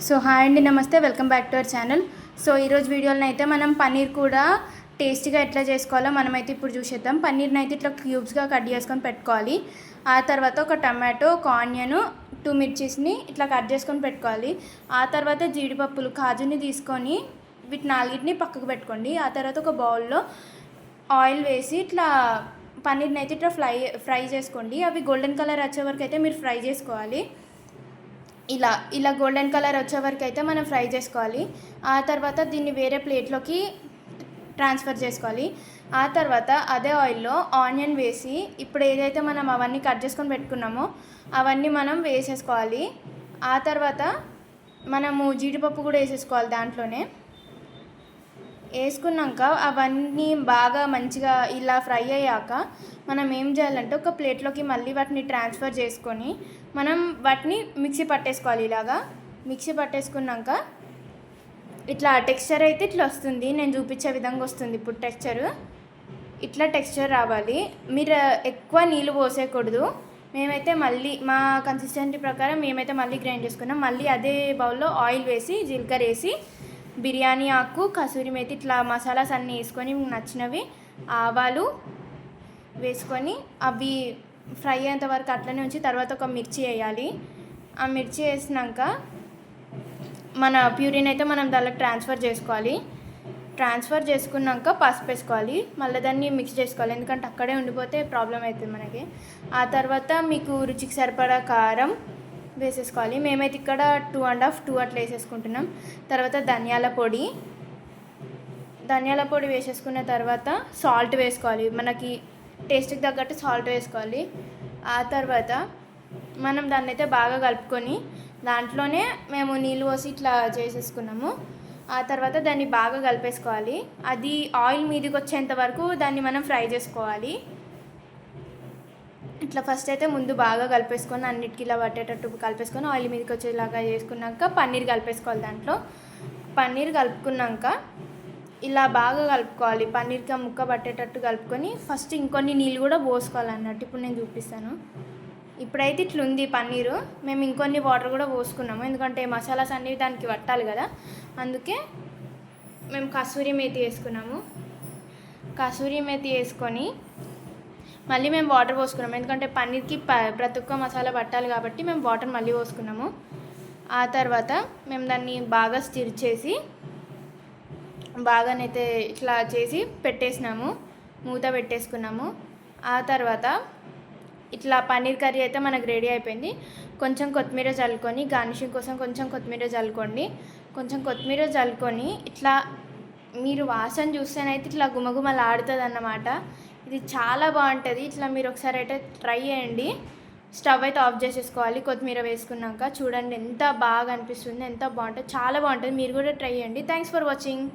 So hi అండి, నమస్తే, welcome back to our channel. So ఈరోజు వీడియోలో అయితే మనం పన్నీర్ కూడా టేస్టీగా ఎట్లా చేసుకోవాలో మనమైతే ఇప్పుడు చూసేద్దాం. పన్నీర్ని అయితే ఇట్లా క్యూబ్స్గా కట్ చేసుకొని పెట్టుకోవాలి. ఆ తర్వాత ఒక టమాటో, ఒక ఆనియన్, 2 మిర్చీస్ని ఇట్లా కట్ చేసుకొని పెట్టుకోవాలి. ఆ తర్వాత జీడిపప్పులు, కాజుని తీసుకొని వీటి 4ని పక్కకు పెట్టుకోండి. ఆ తర్వాత ఒక బౌల్లో ఆయిల్ వేసి ఇట్లా పన్నీర్ని అయితే ఇట్లా ఫ్రై చేసుకోండి. అవి గోల్డెన్ కలర్ వచ్చే వరకు అయితే మీరు ఫ్రై చేసుకోవాలి. ఇలా గోల్డెన్ కలర్ వచ్చే వరకు అయితే మనం ఫ్రై చేసుకోవాలి. ఆ తర్వాత దీన్ని వేరే ప్లేట్లోకి ట్రాన్స్ఫర్ చేసుకోవాలి. ఆ తర్వాత అదే ఆయిల్లో ఆనియన్ వేసి ఇప్పుడు ఏదైతే మనం అవన్నీ కట్ చేసుకొని పెట్టుకున్నామో అవన్నీ మనం వేసేసుకోవాలి. ఆ తర్వాత మనము జీడిపప్పు కూడా వేసేసుకోవాలి. దాంట్లోనే వేసుకున్నాక అవన్నీ బాగా మంచిగా ఇలా ఫ్రై అయ్యాక మనం ఏం చేయాలంటే ఒక ప్లేట్లోకి మళ్ళీ వాటిని ట్రాన్స్ఫర్ చేసుకొని మనం వాటిని మిక్సీ పట్టేసుకోవాలి. ఇలాగా మిక్సీ పట్టేసుకున్నాక ఇట్లా టెక్స్చర్ అయితే ఇట్లా వస్తుంది. నేను చూపించే విధంగా వస్తుంది. ఇప్పుడు ఇట్లా టెక్స్చర్ రావాలి. మీరు ఎక్కువ నీళ్ళు పోసేయకూడదు. మేమైతే మళ్ళీ మా కన్సిస్టెన్సీ ప్రకారం మేమైతే మళ్ళీ గ్రైండ్ చేసుకున్నాం. మళ్ళీ అదే బౌల్లో ఆయిల్ వేసి జీలకర్ర వేసి బిర్యానీ ఆకు, కసూరి మేతి ఇట్లా మసాలాస్ అన్నీ వేసుకొని నచ్చినవి ఆవాలు వేసుకొని అవి ఫ్రై అయ్యేంత వరకు అట్లనే ఉంచి తర్వాత ఒక మిర్చి వేయాలి. ఆ మిర్చి వేసినాక మన ప్యూరీని అయితే మనం దానికి ట్రాన్స్ఫర్ చేసుకోవాలి. ట్రాన్స్ఫర్ చేసుకున్నాక పసుపు వేసుకోవాలి. మళ్ళీ దాన్ని మిక్స్ చేసుకోవాలి, ఎందుకంటే అక్కడే ఉండిపోతే ప్రాబ్లం అవుతుంది మనకి. ఆ తర్వాత మీకు రుచికి సరిపడా కారం వేసేసుకోవాలి. మేమైతే ఇక్కడ 2.5 అట్లా వేసేసుకుంటున్నాం. తర్వాత ధనియాల పొడి వేసేసుకున్న తర్వాత సాల్ట్ వేసుకోవాలి. మనకి టేస్ట్కి తగ్గట్టు సాల్ట్ వేసుకోవాలి. ఆ తర్వాత మనం దాన్ని అయితే బాగా కలుపుకొని దాంట్లోనే మేము నీళ్ళు పోసి ఇట్లా చేసేసుకున్నాము. ఆ తర్వాత దాన్ని బాగా కలిపేసుకోవాలి. అది ఆయిల్ మీదకి వచ్చేంత వరకు దాన్ని మనం ఫ్రై చేసుకోవాలి. ఇట్లా ఫస్ట్ అయితే ముందు బాగా కలిపేసుకొని అన్నిటికీ ఇలా పట్టేటట్టు కలిపేసుకొని ఆయిల్ మీదకి వచ్చేలాగా చేసుకున్నాక పన్నీర్ కలిపేసుకోవాలి. దాంట్లో పన్నీర్ కలుపుకున్నాక ఇలా బాగా కలుపుకోవాలి. పన్నీర్కి ముక్క పట్టేటట్టు కలుపుకొని ఫస్ట్ ఇంకొన్ని నీళ్ళు కూడా పోసుకోవాలి అన్నట్టు. ఇప్పుడు నేను చూపిస్తాను. ఇప్పుడైతే ఇట్లా ఉంది పన్నీరు. మేము ఇంకొన్ని వాటర్ కూడా పోసుకున్నాము, ఎందుకంటే మసాలాస్ అన్నీ దానికి పట్టాలి కదా. అందుకే మేము కసూరి మేతి వేసుకున్నాము. కసూరి మేతి వేసుకొని మళ్ళీ మేము వాటర్ పోసుకున్నాము, ఎందుకంటే పన్నీర్కి ప్రతి ఒక్క మసాలా పట్టాలి కాబట్టి మేము వాటర్ మళ్ళీ పోసుకున్నాము. ఆ తర్వాత మేము దాన్ని బాగా స్టిర్ చేసి బాగానైతే ఇట్లా చేసి పెట్టేసినాము, మూత పెట్టేసుకున్నాము. ఆ తర్వాత ఇట్లా పన్నీర్ కర్రీ అయితే మనకు రెడీ అయిపోయింది. కొంచెం కొత్తిమీర చల్లుకొని గార్నిషింగ్ కోసం కొంచెం కొత్తిమీర చల్లుకోండి. కొంచెం కొత్తిమీర చల్లుకొని ఇట్లా మీరు వాసన చూస్తేనైతే ఇట్లా గుమగుమలాడుతుంది అన్నమాట. ఇది చాలా బాగుంటుంది. ఇట్లా మీరు ఒకసారి అయితే ట్రై చేయండి. స్టవ్ అయితే ఆఫ్ చేసేసుకోవాలి. కొత్తిమీర వేసుకున్నాక చూడండి ఎంత బాగా అనిపిస్తుంది, ఎంత బాగుంటుంది, చాలా బాగుంటుంది. మీరు కూడా ట్రై చేయండి. Thanks for watching.